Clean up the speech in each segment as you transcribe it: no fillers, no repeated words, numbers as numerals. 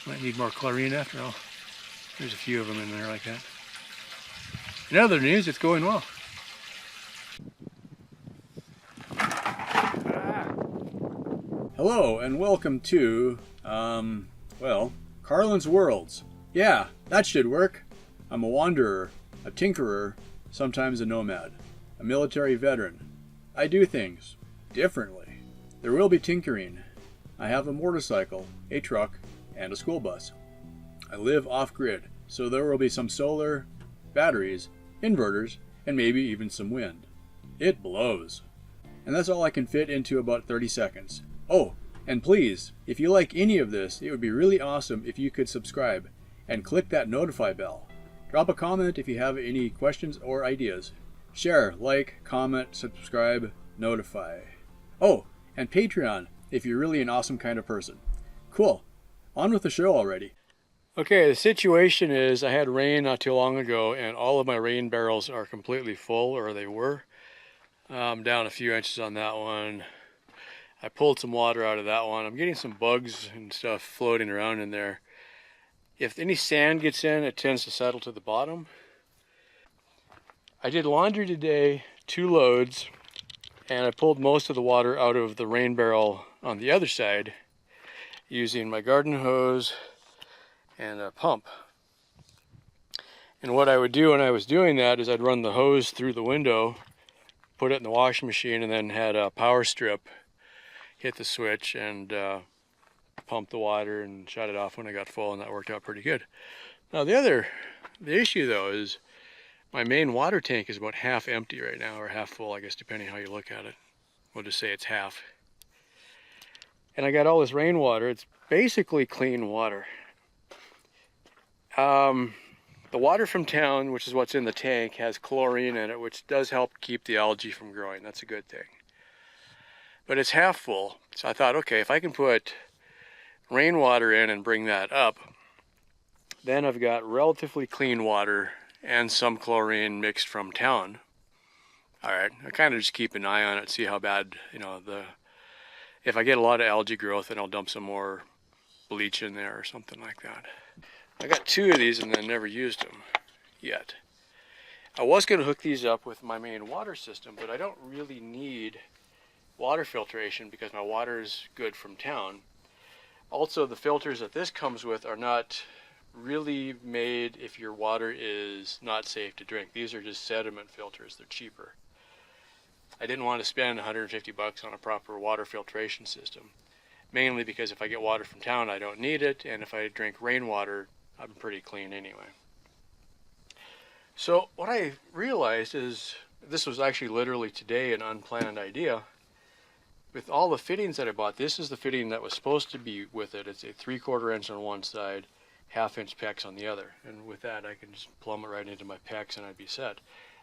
Might need more chlorine after all. There's a few of them in there like that. In other news, it's going well. Hello and welcome to, Carlin's Worlds. Yeah, that should work. I'm a wanderer, a tinkerer, sometimes a nomad, a military veteran. I do things differently. There will be tinkering. I have a motorcycle, a truck, and a school bus. I live off-grid, so there will be some solar, batteries, inverters, and maybe even some wind. It blows. And that's all I can fit into about 30 seconds. Oh, and please, if you like any of this, it would be really awesome if you could subscribe and click that notify bell. Drop a comment if you have any questions or ideas. Share, like, comment, subscribe, notify. Oh, and Patreon if you're really an awesome kind of person. Cool. On with the show already. Okay, the situation is I had rain not too long ago and all of my rain barrels are completely full, or they were. I'm down a few inches on that one. I pulled some water out of that one. I'm getting some bugs and stuff floating around in there. If any sand gets in, it tends to settle to the bottom. I did laundry today, 2 loads, and I pulled most of the water out of the rain barrel on the other side using my garden hose and a pump. And what I would do when I was doing that is I'd run the hose through the window, put it in the washing machine, and then had a power strip hit the switch and pump the water and shut it off when I got full, and that worked out pretty good. Now the issue though is my main water tank is about half empty right now, or half full, I guess, depending how you look at it. We'll just say it's half. And I got all this rainwater. It's basically clean water. The water from town, which is what's in the tank, has chlorine in it, which does help keep the algae from growing. That's a good thing. But it's half full, so I thought, okay, if I can put rainwater in and bring that up, then I've got relatively clean water and some chlorine mixed from town. All right, I kind of just keep an eye on it, see how bad, if I get a lot of algae growth, then I'll dump some more bleach in there or something like that. I got 2 of these and then never used them yet. I was going to hook these up with my main water system, but I don't really need water filtration because my water is good from town. Also, the filters that this comes with are not really made if your water is not safe to drink. These are just sediment filters. They're cheaper. I didn't want to spend 150 bucks on a proper water filtration system, mainly because if I get water from town, I don't need it, and if I drink rainwater, I'm pretty clean anyway. So what I realized is, this was actually literally today an unplanned idea. With all the fittings that I bought, this is the fitting that was supposed to be with it. It's a 3/4 inch on one side, 1/2 inch PEX on the other. And with that, I can just plumb it right into my PEX and I'd be set.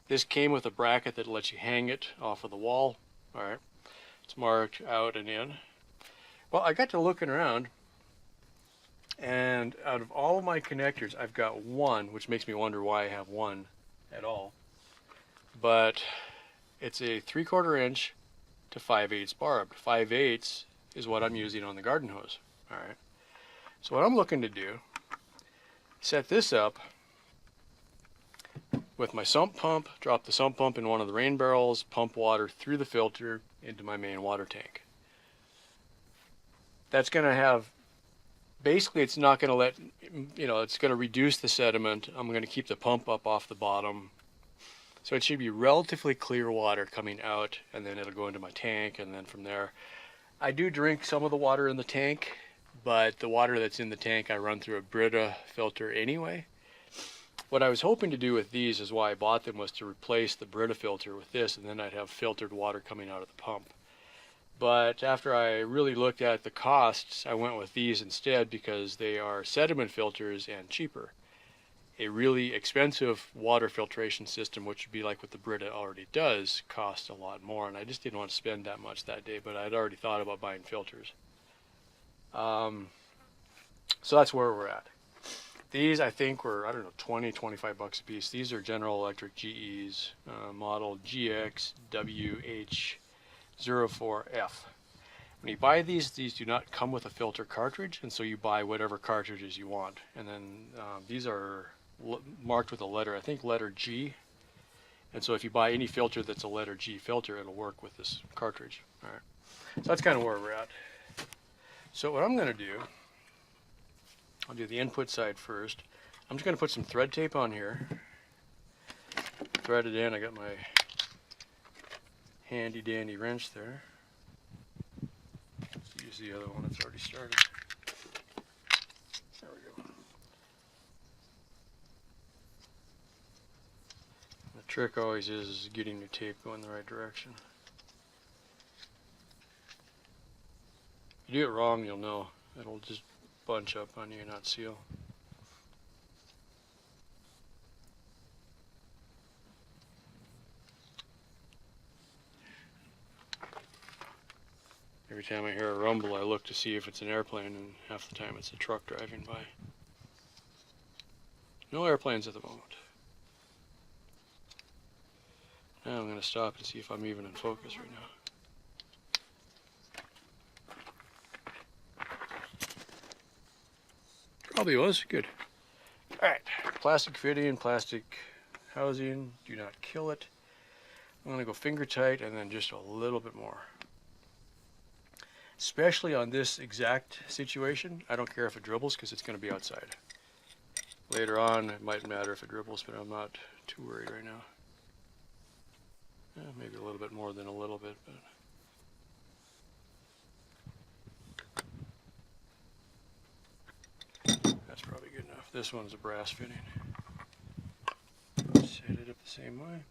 This came with a bracket that lets you hang it off of the wall. All right, it's marked out and in. Well, I got to looking around, and out of all of my connectors, I've got one, which makes me wonder why I have one at all. But it's a 3/4 inch to 5/8 barbed. 5/8 is what I'm using on the garden hose. All right. So what I'm looking to do, set this up with my sump pump, drop the sump pump in one of the rain barrels, pump water through the filter into my main water tank. That's going to have, basically it's not going to let, it's going to reduce the sediment. I'm going to keep the pump up off the bottom. So it should be relatively clear water coming out, and then it'll go into my tank, and then from there, I do drink some of the water in the tank, but the water that's in the tank I run through a Brita filter anyway. What I was hoping to do with these, is why I bought them, was to replace the Brita filter with this, and then I'd have filtered water coming out of the pump. But after I really looked at the costs, I went with these instead because they are sediment filters and cheaper. A really expensive water filtration system, which would be like what the Brita already does, costs a lot more, and I just didn't want to spend that much that day, but I'd already thought about buying filters. So that's where we're at. These, I think, were, 20, 25 bucks a piece. These are General Electric GE's model GXWH04F. When you buy these do not come with a filter cartridge, and so you buy whatever cartridges you want. And then these are marked with a letter, I think letter G. And so if you buy any filter that's a letter G filter, it'll work with this cartridge. All right. So that's kind of where we're at. So what I'm going to do, I'll do the input side first. I'm just going to put some thread tape on here. Thread it in. I got my handy dandy wrench there. Let's use the other one that's already started. There we go. The trick always is getting your tape going the right direction. If you do it wrong, you'll know. It'll just bunch up on you and not seal. Every time I hear a rumble, I look to see if it's an airplane, and half the time it's a truck driving by. No airplanes at the moment. Now I'm going to stop and see if I'm even in focus right now. Probably was. Good. Alright. Plastic fitting, plastic housing. Do not kill it. I'm going to go finger tight and then just a little bit more. Especially on this exact situation, I don't care if it dribbles because it's going to be outside. Later on, it might matter if it dribbles, but I'm not too worried right now. Maybe a little bit more than a little bit, but... that's probably good enough. This one's a brass fitting. Set it up the same way.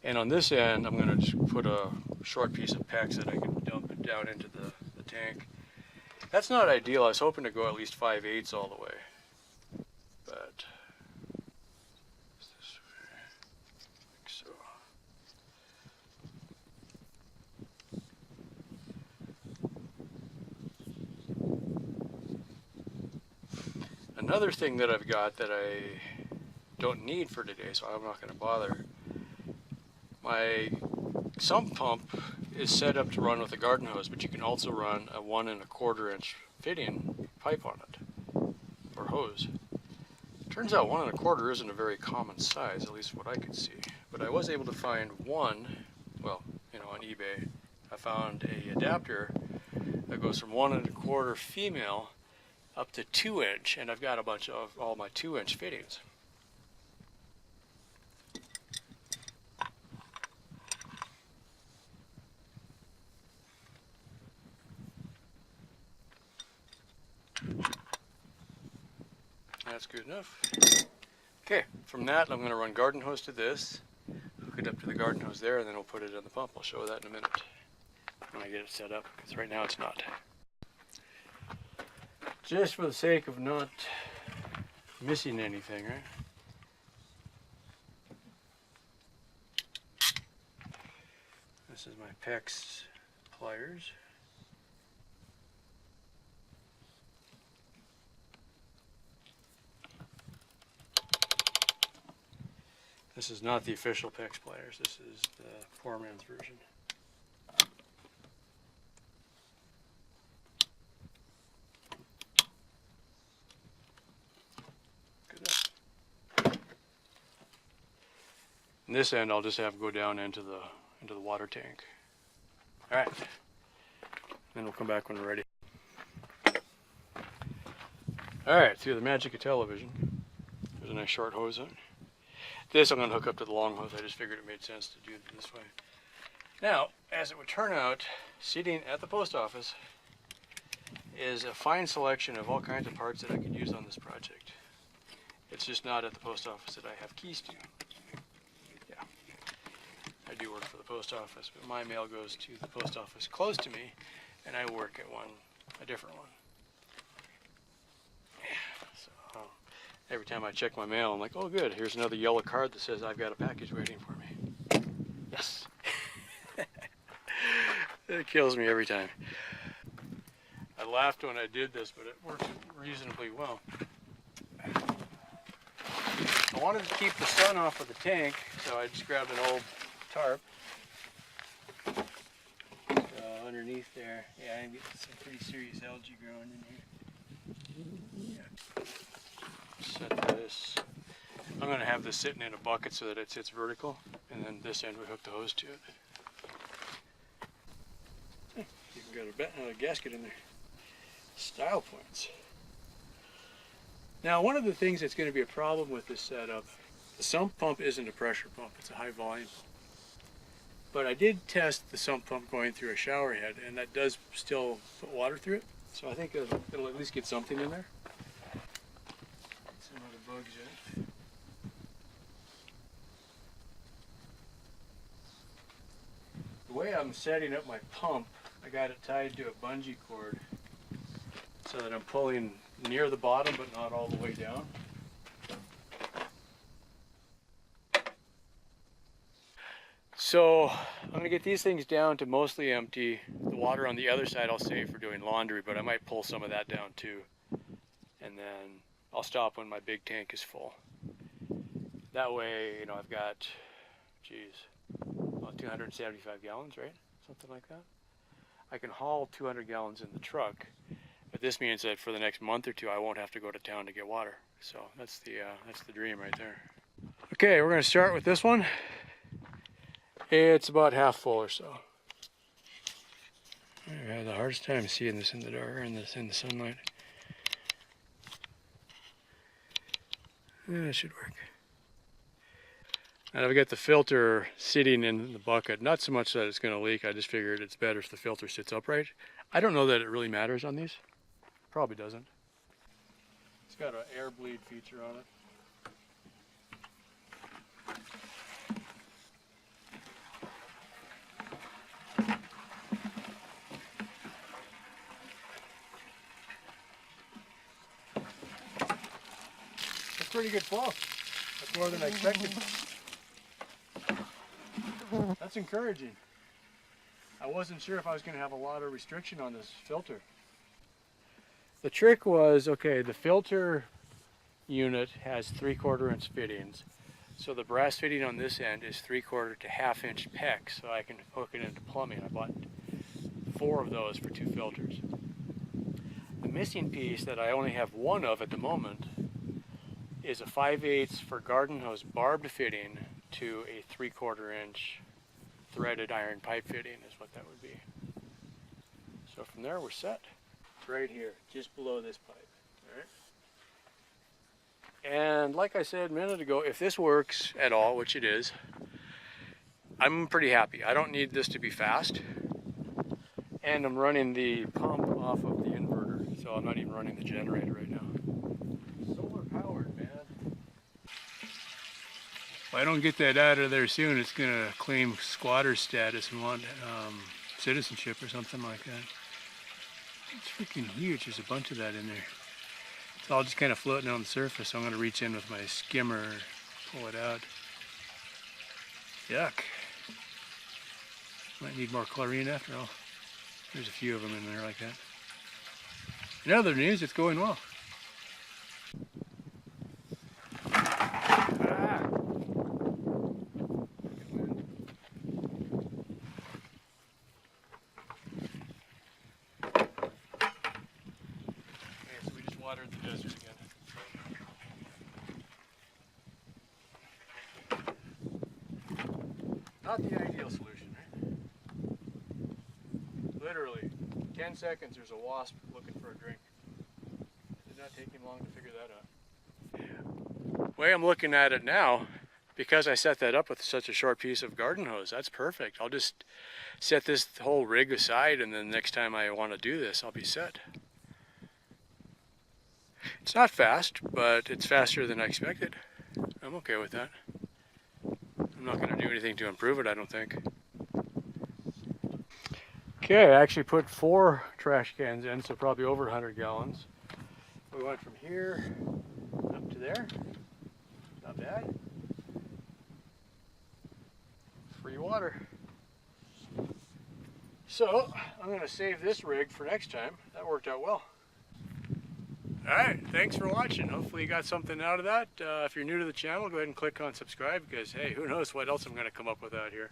And on this end, I'm going to just put a short piece of PEX that I can dump it down into the tank. That's not ideal. I was hoping to go at least 5/8 all the way. But this way, like so. Another thing that I've got that I don't need for today, so I'm not going to bother. My sump pump is set up to run with a garden hose, but you can also run a 1 1/4 inch fitting pipe on it, or hose. Turns out 1 1/4 isn't a very common size, at least what I could see. But I was able to find one, well, you know, on eBay. I found a adapter that goes from 1 1/4 female up to 2 inch, and I've got a bunch of all my 2 inch fittings. That's good enough. Okay, from that I'm going to run garden hose to this, hook it up to the garden hose there, and then we'll put it on the pump. I'll show that in a minute when I get it set up, because right now it's not. Just for the sake of not missing anything, right? This is my PEX pliers. This is not the official PEX pliers, this is the poor man's version. Good enough. And this end I'll just have go down into the water tank. Alright. Then we'll come back when we're ready. Alright, through the magic of television. There's a nice short hose on it. This I'm going to hook up to the long hose. I just figured it made sense to do it this way. Now, as it would turn out, sitting at the post office is a fine selection of all kinds of parts that I could use on this project. It's just not at the post office that I have keys to. Yeah, I do work for the post office, but my mail goes to the post office close to me, and I work at a different one. Every time I check my mail, I'm like, oh good, here's another yellow card that says I've got a package waiting for me. Yes. It kills me every time. I laughed when I did this, but it works reasonably well. I wanted to keep the sun off of the tank, so I just grabbed an old tarp. underneath there. Yeah, I'm getting some pretty serious algae growing in here. Yeah. Set this. I'm going to have this sitting in a bucket so that it sits vertical, and then this end we hook the hose to it. Hey, even got a gasket in there. Style points. Now, one of the things that's going to be a problem with this setup, the sump pump isn't a pressure pump, it's a high volume pump. But I did test the sump pump going through a shower head, and that does still put water through it. So I think it'll at least get something in there. Some other bugs in it. The way I'm setting up my pump, I got it tied to a bungee cord so that I'm pulling near the bottom but not all the way down. So I'm going to get these things down to mostly empty. The water on the other side I'll save for doing laundry, but I might pull some of that down too. And then I'll stop when my big tank is full. That way, you know, I've got, about 275 gallons, right? Something like that. I can haul 200 gallons in the truck, but this means that for the next month or two I won't have to go to town to get water. So that's the dream right there. Okay, we're going to start with this one. It's about half full or so. I had the hardest time seeing this in the dark, in the sunlight. Yeah, that should work. And I've got the filter sitting in the bucket. Not so much that it's going to leak. I just figured it's better if the filter sits upright. I don't know that it really matters on these. Probably doesn't. It's got an air bleed feature on it. That's pretty good flow. That's more than I expected. That's encouraging. I wasn't sure if I was going to have a lot of restriction on this filter. The trick was, okay, the filter unit has 3/4 inch fittings. So the brass fitting on this end is 3/4 to 1/2 inch PEX, so I can hook it into plumbing. I bought 4 of those for 2 filters. The missing piece that I only have 1 of at the moment is a 5/8 for garden hose barbed fitting to a 3/4 inch threaded iron pipe fitting is what that would be. So from there we're set. Right here, just below this pipe. All right. And like I said a minute ago, if this works at all, which it is, I'm pretty happy. I don't need this to be fast. And I'm running the pump off of the inverter, so I'm not even running the generator right now. Solar powered, man. If I don't get that out of there soon, it's gonna claim squatter status and want citizenship or something like that. It's freaking huge. There's a bunch of that in there. It's all just kind of floating on the surface, so I'm gonna reach in with my skimmer, pull it out. Yuck. Might need more chlorine after all. There's a few of them in there like that. In other news, it's going well. Watered the desert again. Not the ideal solution, right? Literally, 10 seconds there's a wasp looking for a drink. Did not take him long to figure that out. The way I'm looking at it now, because I set that up with such a short piece of garden hose, that's perfect. I'll just set this whole rig aside, and then next time I want to do this, I'll be set. It's not fast, but it's faster than I expected. I'm okay with that. I'm not going to do anything to improve it, I don't think. Okay, I actually put 4 trash cans in, so probably over 100 gallons. We went from here up to there. Not bad. Free water. So, I'm going to save this rig for next time. That worked out well. Alright, thanks for watching. Hopefully you got something out of that. If you're new to the channel, go ahead and click on subscribe because, hey, who knows what else I'm going to come up with out here.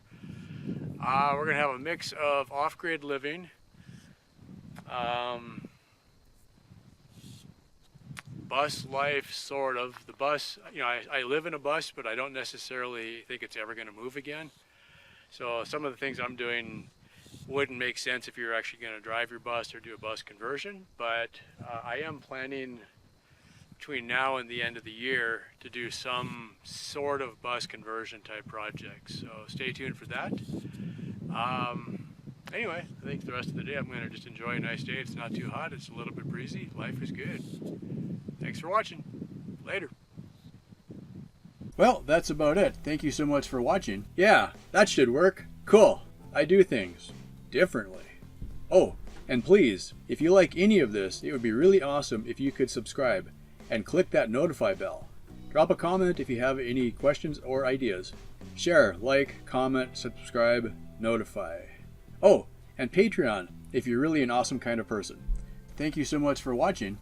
We're going to have a mix of off-grid living, bus life, sort of. The bus, I live in a bus, but I don't necessarily think it's ever going to move again. So some of the things I'm doing wouldn't make sense if you're actually going to drive your bus or do a bus conversion. But I am planning between now and the end of the year to do some sort of bus conversion type projects. So stay tuned for that. Anyway, I think the rest of the day I'm going to just enjoy a nice day. It's not too hot. It's a little bit breezy. Life is good. Thanks for watching. Later. Well, that's about it. Thank you so much for watching. Yeah, that should work. Cool. I do things differently. Oh, and please, if you like any of this, it would be really awesome if you could subscribe and click that notify bell. Drop a comment if you have any questions or ideas. Share, like, comment, subscribe, notify. Oh, and Patreon if you're really an awesome kind of person. Thank you so much for watching.